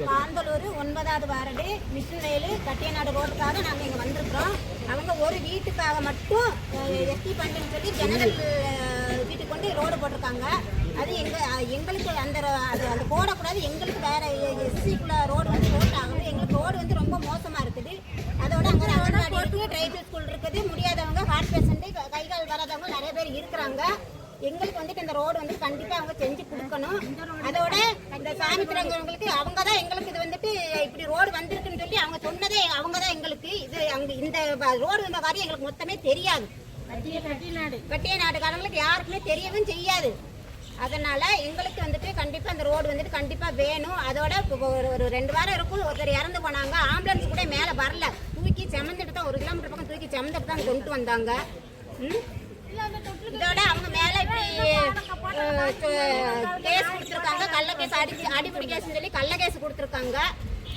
காந்தலூர் 9வது ward machine வயல் கட்டியநாடு ரோட்டுக்காக நாங்கள் இங்கே வந்திருக்கிறோம். அவங்க ஒரு வீட்டுக்காக மட்டும் எஸ்டி பண்ணுன்னு சொல்லி ஜெனரல் வீட்டுக்கு கொண்டு ரோடு போட்டிருக்காங்க. அது எங்களுக்கு அந்த போடக்கூடாது. எங்களுக்கு வேற எஸ்சிக்குள்ள ரோடு வந்து ரோட் ஆகுது. எங்களுக்கு ரோடு வந்து ரொம்ப மோசமாக இருக்குது. அதோட அங்கே அங்கன்வாடி இருக்குது, ட்ரைபிள் ஸ்கூல் இருக்குது. முடியாதவங்க, ஹார்ட் பேஷண்ட்டு, கை கால் வராதவங்க நிறைய பேர் இருக்கிறாங்க. எங்களுக்கு வந்துட்டு இந்த ரோடு வந்து கண்டிப்பாக அவங்க செஞ்சு கொடுக்கணும். அதோட இந்த சாமி திறங்கவங்களுக்கு அவங்க தான் எங்களுக்கு இது வந்துட்டு இப்படி ரோடு வந்திருக்குன்னு சொல்லி அவங்க சொன்னதே அவங்க தான் எங்களுக்கு இது அங்கே இந்த ரோடு வந்த காரியம் எங்களுக்கு மொத்தமே தெரியாது. கட்டிய நாடுகாரங்களுக்கு யாருக்குமே தெரியவும் செய்யாது. அதனால எங்களுக்கு வந்துட்டு கண்டிப்பாக அந்த ரோடு வந்துட்டு கண்டிப்பாக வேணும். அதோட ஒரு 2 வாரம் இருக்கும். ஒருத்தர் இறந்து போனாங்க. ஆம்புலன்ஸ் கூட மேலே வரல. தூக்கி செமந்துட்டு தான் 1 கிலோமீட்டர் பக்கம் தூக்கி செமந்துட்டு தான் கொண்டு வந்தாங்க. இதோட அவங்க மேல இப்படி கேஸ் கொடுத்துருக்காங்க. கள்ள கேஸ் அடிப்படை கேஸ்ன்னு சொல்லி கள்ள கேஸ் கொடுத்துருக்காங்க.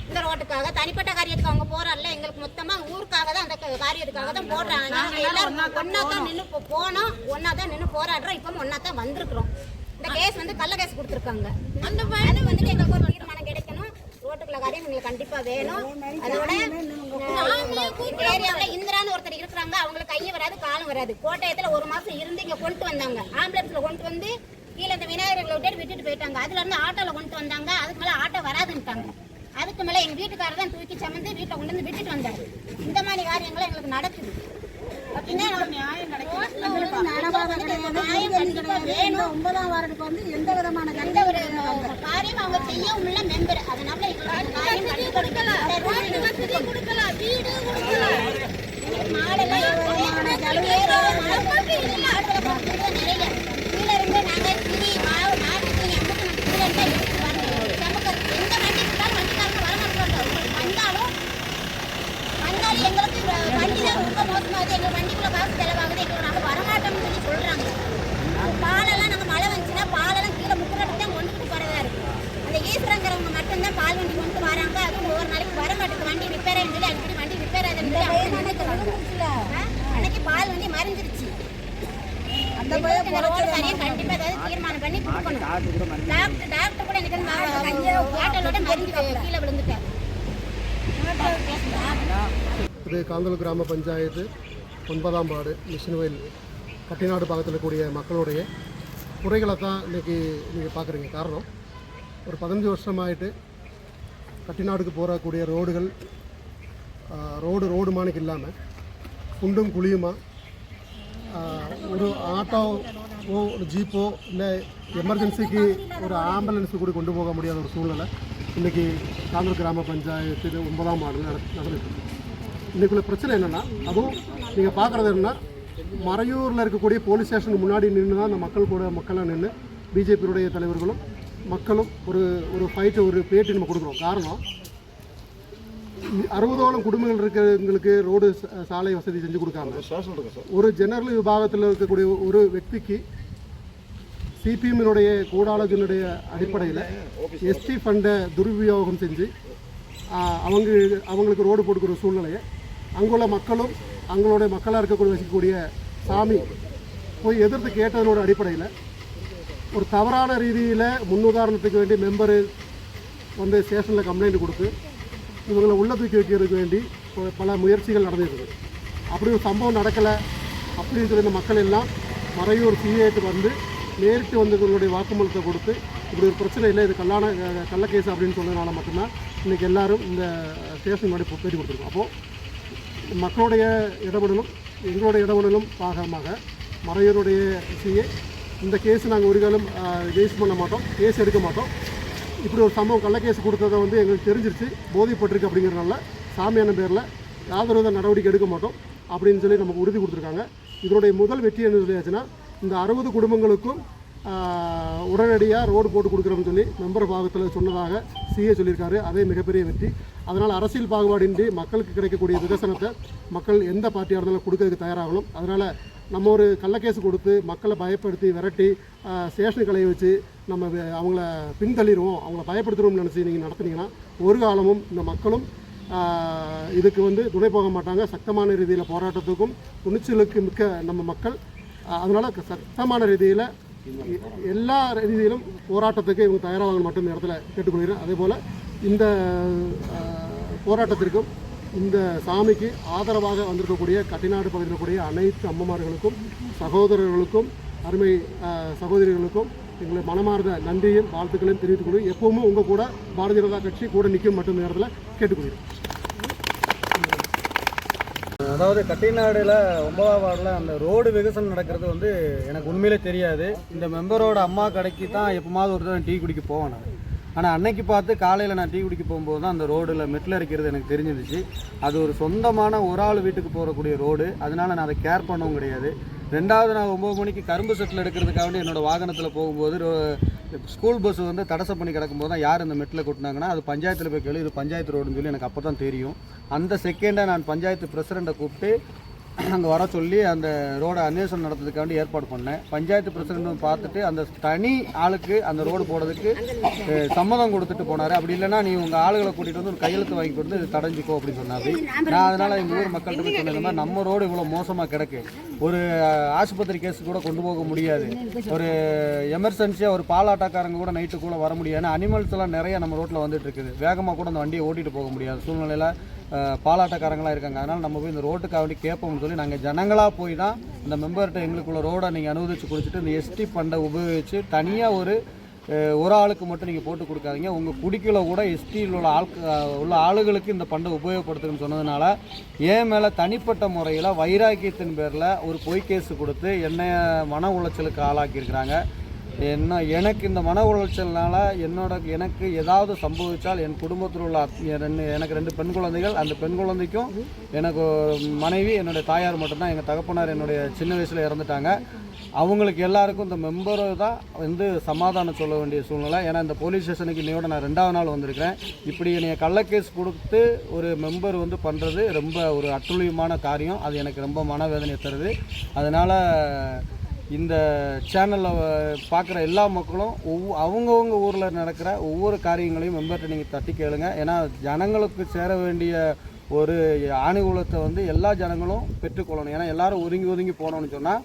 இந்த ரோட்டுக்காக தனிப்பட்ட காரியத்துக்கு அவங்க போறாங்கல்ல, எங்களுக்கு மொத்தமா ஊருக்காக தான் அந்த காரியத்துக்காக தான் போடுறாங்க. நாங்க எல்லாரும் ஒன்னா தான் நின்று போனோம், ஒன்னா தான் நின்று போராடுறோம். இப்போ ஒன்னா தான் வந்திருக்கிறோம். இந்த கேஸ் வந்து கள்ள கேஸ் கொடுத்துருக்காங்க. அந்த வந்துட்டு எங்களுக்கு ஒரு தீர்மானம் கிடைக்கணும். ரோட்டுக்குள்ள காரியம் எங்களுக்கு கண்டிப்பா வேணும். அதோட ஏரியாவில் இந்திரான்னு ஒருத்தர் இருக்கிறாங்க. அவங்களுக்கு கையும் வராது, காலம் வராது. கோட்டயத்துல 1 மாசம் இருந்து இங்க கொண்டு வந்தாங்க. ஆம்புலன்ஸ்ல கொண்டு வந்து கீழே இந்த விநாயகர்களை விட்டுட்டு போயிட்டாங்க. அதுல இருந்து ஆட்டோல கொண்டு வந்தாங்க. அதுக்கு மேல ஆட்டோ வராதுன்ட்டாங்க. அதுக்கு மேல எங்க வீட்டுக்காரர் தான் தூக்கி சமந்து வீட்டுல கொண்டு வந்து விட்டுட்டு வந்தாரு. இந்த மாதிரி காரியங்களும் எங்களுக்கு நடக்குது. எந்த விதமான காரியம் அவங்க செய்யவும் இல்ல மெம்பர். அதனால எங்களுக்கு வண்டி தான் ரொம்ப மோசமாகுது. எங்க வண்டிக்குள்ள காசு செலவாகுது. எங்களுக்கு நாங்கள் வரமாட்டோம்னு சொல்லி சொல்றாங்க. பாலெல்லாம் நாங்கள் மழை வந்துச்சுன்னா பாலெல்லாம் கீழே முக்கிட்டு தான் கொண்டுட்டு போறதா இருக்கு. அந்த ஈஸ்வரங்கிறவங்க மட்டும்தான் பால் வண்டி கொண்டு வராங்க. அதுவும் ஒவ்வொரு நாளைக்கு வர மாட்டேங்குது. வண்டி ரிப்பேர் ஆகுது சொல்லி அடிக்கடி வண்டி ரிப்பேர் ஆகுதுன்னு அன்னைக்கு பால் வண்டி மறைஞ்சிருச்சு. அந்த ரோடு சரியா கண்டிப்பா ஏதாவது தீர்மானம் பண்ணி கொடுக்கணும். டாக்டர் கூட எனக்கு பாட்டலோட மருந்து கீழே விழுந்துட்டார். இது காந்தலூர் கிராம பஞ்சாயத்து 9ஆம் வார்டு மிஷின் வயல் கட்டிநாடு பாகத்தில் இருக்கக்கூடிய மக்களுடைய குறைகளை தான் இன்றைக்கி நீங்கள் பார்க்குறீங்க. காரணம், ஒரு 15 வருஷமாயிட்டு கட்டிநாடுக்கு போகக்கூடிய ரோடுகள் ரோடுமானுக்கு இல்லாமல் குண்டும் குழியுமா, ஒரு ஆட்டோவோ ஒரு ஜீப்போ இல்லை எமர்ஜென்சிக்கு ஒரு ஆம்புலன்ஸு கூட கொண்டு போக முடியாத ஒரு சூழ்நிலை இன்றைக்கி காந்தலூர் கிராம பஞ்சாயத்து 9ஆம் வார்டில் நடந்துருக்கு. இன்றைக்குள்ள பிரச்சனை என்னென்னா, அதுவும் நீங்கள் பார்க்குறது என்னென்னா, மறையூரில் இருக்கக்கூடிய போலீஸ் ஸ்டேஷனுக்கு முன்னாடி நின்று தான் அந்த மக்களாக நின்று பிஜேபியுடைய தலைவர்களும் மக்களும் ஒரு ஃபைட்டு ஒரு பேட்டி நம்ம கொடுக்குறோம். காரணம், 60ஓളം குடும்பங்கள் இருக்கிறவங்களுக்கு ரோடு சாலை வசதி செஞ்சு கொடுக்காம ஒரு ஜெனரல் விபாகத்தில் இருக்கக்கூடிய ஒரு వ్యక్తిக்கு சிபிஎம்னுடைய கூடாளத்தினுடைய அடிப்படையில் எஸ்டி ஃபண்டை துர்விநியோகம் செஞ்சு அவங்களுக்கு ரோடு போட்டுக்கிற சூழ்நிலையை அங்குள்ள மக்களும் அவங்களுடைய மக்களாக வசிக்கக்கூடிய சாமி போய் எதிர்த்து கேட்டதனோட அடிப்படையில் ஒரு தவறான ரீதியில் முன்னுதாரணத்துக்கு வேண்டி மெம்பரு வந்து ஸ்டேஷனில் கம்ப்ளைண்ட் கொடுத்து இவங்களை உள்ள தூக்கி வைக்கிறதுக்கு வேண்டி பல முயற்சிகள் நடந்துருக்குது. அப்படி ஒரு சம்பவம் நடக்கலை அப்படின்னு சொல்லி இந்த மக்கள் எல்லாம் மறையூர் சிஏக்கு வந்து நேரிட்டு வந்து இவங்களுடைய வாக்குமூலத்தை கொடுத்து இப்படி ஒரு பிரச்சனை இல்லை, இது கள்ள கேஸ் அப்படின்னு சொன்னதுனால மட்டும்தான் இன்றைக்கி எல்லோரும் இந்த ஸ்டேஷன் முன்னாடி பேட்டி கொடுத்துருக்கோம். அப்போது மக்களுடைய இடபடலும் எங்களுடைய இடபடலும் பாகமாக மறையூருடைய சிஏ இந்த கேஸ் நாங்கள் ஒரு காலம் கேஸ் பண்ண மாட்டோம், கேஸ் எடுக்க மாட்டோம். இப்படி ஒரு சம்பவம் கள்ள கேஸ் கொடுத்ததை வந்து எங்களுக்கு தெரிஞ்சிருச்சு, போதைப்பட்டிருக்கு அப்படிங்கிறதுனால சாமியான பேரில் யாதொரு நடவடிக்கை எடுக்க மாட்டோம் அப்படின்னு சொல்லி நமக்கு உறுதி கொடுத்துருக்காங்க. இதனுடைய முதல் வெற்றி என்ன சொல்லியாச்சுன்னா, இந்த 60 குடும்பங்களுக்கும் உடனடியாக ரோடு போட்டு கொடுக்குறோம்னு சொல்லி மெம்பர் பாகத்தில் சொன்னதாக சிஏ சொல்லியிருக்காரு. அதே மிகப்பெரிய வெற்றி. அதனால் அரசியல் பாகுபாடின்றி மக்களுக்கு கிடைக்கக்கூடிய விகசனத்தை மக்கள் எந்த பார்ட்டியாக இருந்தாலும் கொடுக்கறதுக்கு தயாராகணும். அதனால் நம்ம ஒரு கள்ளக்கேஸ் கொடுத்து மக்களை பயப்படுத்தி விரட்டி ஸ்டேஷனுக்கு கலைய வச்சு நம்ம அவங்கள பின்தள்ளிடுவோம், அவங்கள பயப்படுத்துகிறோம்னு நினச்சி நீங்கள் நடத்துனீங்கன்னா ஒரு காலமும் இந்த மக்களும் இதுக்கு வந்து துணை போக மாட்டாங்க. சக்தமான ரீதியில் போராட்டத்துக்கும் துணிச்சலுக்கு மிக்க நம்ம மக்கள். அதனால் சக்தமான ரீதியில் எல்லா ரீதியிலும் போராட்டத்துக்கு இவங்க தயாராக மட்டும் இந்த இடத்துல கேட்டுக்கொள்கிறேன். அதே போல் இந்த போராட்டத்திற்கும் இந்த சாமிக்கு ஆதரவாக வந்திருக்கக்கூடிய கட்டிநாடு பகுதியில் இருக்கக்கூடிய அனைத்து அம்மமார்களுக்கும் சகோதரர்களுக்கும் அருமை சகோதரிகளுக்கும் எங்களை மனமார்ந்த நன்றியும் வாழ்த்துக்களையும் தெரிவித்துக் கொள்கிறேன். எப்பவுமே உங்கள் கூட பாரதிய ஜனதா கட்சி கூட நிற்கும் மட்டும் இந்த இடத்துல கேட்டுக்கொள்கிறேன். அதாவது கட்டிநாடுல 9ஆம் வார்டில் அந்த ரோடு விகசனம் நடக்கிறது வந்து எனக்கு உண்மையிலே தெரியாது. இந்த மெம்பரோட அம்மா கடைக்கு தான் எப்போமாவது ஒரு தடவை டீ குடிக்க போவேன் நான். ஆனால் அன்னைக்கு பார்த்து காலையில் நான் டீ குடிக்க போகும்போது தான் அந்த ரோடில் மெட்டில் இருக்கிறது எனக்கு தெரிஞ்சிருச்சு. அது ஒரு சொந்தமான ஒரு ஆள் வீட்டுக்கு போகக்கூடிய ரோடு, அதனால நான் அதை கேர் பண்ணவும் கிடையாது. ரெண்டாவது, நான் 9 மணிக்கு கரும்பு செட்டில் எடுக்கிறதுக்காக என்னோடய வாகனத்தில் போகும்போது ஸ்கூல் பஸ் வந்து தடசம் பண்ணி கிடக்கும்போது தான் யார் இந்த மெட்டில் கொட்டினாங்கன்னா அது பஞ்சாயத்தில் போய் கேள்வி, இது பஞ்சாயத்து ரோடுன்னு சொல்லி எனக்கு அப்போ தான் தெரியும். அந்த செகண்டை நான் பஞ்சாயத்து பிரசிடெண்ட்டை கூப்பிட்டு அங்கே வர சொல்லி அந்த ரோடை அன்வேஷணம் நடத்துறதுக்காண்டி ஏற்பாடு பண்ணேன். பஞ்சாயத்து பிரசிடெண்ட்டும் பார்த்துட்டு அந்த தனி ஆளுக்கு அந்த ரோடு போடுறதுக்கு சம்மதம் கொடுத்துட்டு போனார். அப்படி இல்லைன்னா நீ உங்கள் ஆளுகளை கூட்டிகிட்டு வந்து ஒரு கையெழுத்து வாங்கி கொடுத்து இது தடைஞ்சிக்கோ அப்படின்னு சொன்னாரு. நான் அதனால் எங்கள் ஊர் மக்கள்கிட்ட போய் சொன்ன மாதிரி நம்ம ரோடு இவ்வளோ மோசமாக கிடக்கு, ஒரு ஆஸ்பத்திரி கேஸு கூட கொண்டு போக முடியாது, ஒரு எமர்ஜென்சியாக ஒரு பாலாட்டாக்காரங்க கூட நைட்டு கூட வர முடியாது. ஏன்னா அனிமல்ஸ் எல்லாம் நிறைய நம்ம ரோட்டில் வந்துட்டு இருக்குது, வேகமாக கூட அந்த வண்டியை ஓட்டிகிட்டு போக முடியாது சூழ்நிலையில் பாலாட்டக்காரங்களாக இருக்காங்க. அதனால் நம்ம போய் இந்த ரோட்டுக்காக வேண்டி கேட்போம்னு சொல்லி நாங்கள் ஜனங்களாக போய் தான் இந்த மெம்பர்கிட்ட எங்களுக்குள்ள ரோடை நீங்கள் அனுமதிச்சு கொடுத்துட்டு இந்த எஸ்டி ஃபண்டை உபயோகித்து தனியாக ஒரு ஆளுக்கு மட்டும் நீங்கள் போட்டு கொடுக்காதீங்க, உங்கள் குடிக்கல கூட எஸ்டியில் உள்ள ஆளுகளுக்கு இந்த ஃபண்டை உபயோகப்படுத்துன்னு சொன்னதுனால என் மேலே தனிப்பட்ட முறையில் வைராக்கியத்தின் பேரில் ஒரு பொய் கேஸு கொடுத்து என்னை மன உளைச்சலுக்கு ஆளாக்கியிருக்கிறாங்க. எனக்கு இந்த மன உளைச்சல்னால எனக்கு ஏதாவது சம்பவித்தால் என் குடும்பத்தில் உள்ள எனக்கு 2 பெண் குழந்தைகள், அந்த பெண் குழந்தைக்கும் எனக்கு மனைவி என்னுடைய தாயார் மட்டும்தான். எங்கள் தகப்பனார் என்னுடைய சின்ன வயசில் இறந்துட்டாங்க. அவங்களுக்கு எல்லாருக்கும் இந்த மெம்பரை தான் வந்து சமாதானம் சொல்ல வேண்டிய சூழ்நிலை. ஏன்னா இந்த போலீஸ் ஸ்டேஷனுக்கு இன்னையோட நான் 2ஆவது நாள் வந்திருக்கிறேன். இப்படி என்னை கள்ளக்கேஸ் கொடுத்து ஒரு மெம்பர் வந்து பண்ணுறது ரொம்ப ஒரு அட்டுழியமான காரியம். அது எனக்கு ரொம்ப மனவேதனை தருது. அதனால் இந்த சேனலில் பார்க்குற எல்லா மக்களும் அவங்கவுங்க ஊரில் நடக்கிற ஒவ்வொரு காரியங்களையும் மெம்பர்கிட்ட நீங்கள் தட்டி கேளுங்க. ஏன்னா ஜனங்களுக்கு சேர வேண்டிய ஒரு ஆணுகூலத்தை வந்து எல்லா ஜனங்களும் பெற்றுக்கொள்ளணும். ஏன்னா எல்லோரும் ஒதுங்கி போனோம்னு சொன்னால்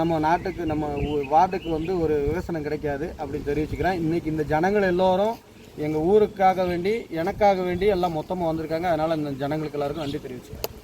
நம்ம நாட்டுக்கு நம்ம வார்டுக்கு வந்து ஒரு விகசனம் கிடைக்காது அப்படின்னு தெரிவிச்சுக்கிறேன். இன்றைக்கி இந்த ஜனங்கள் எல்லோரும் எங்கள் ஊருக்காக வேண்டி எனக்காக வேண்டி எல்லாம் மொத்தமாக வந்திருக்காங்க. அதனால் இந்த ஜனங்களுக்கு எல்லாருக்கும் நன்றி தெரிவிச்சுக்கிறேன்.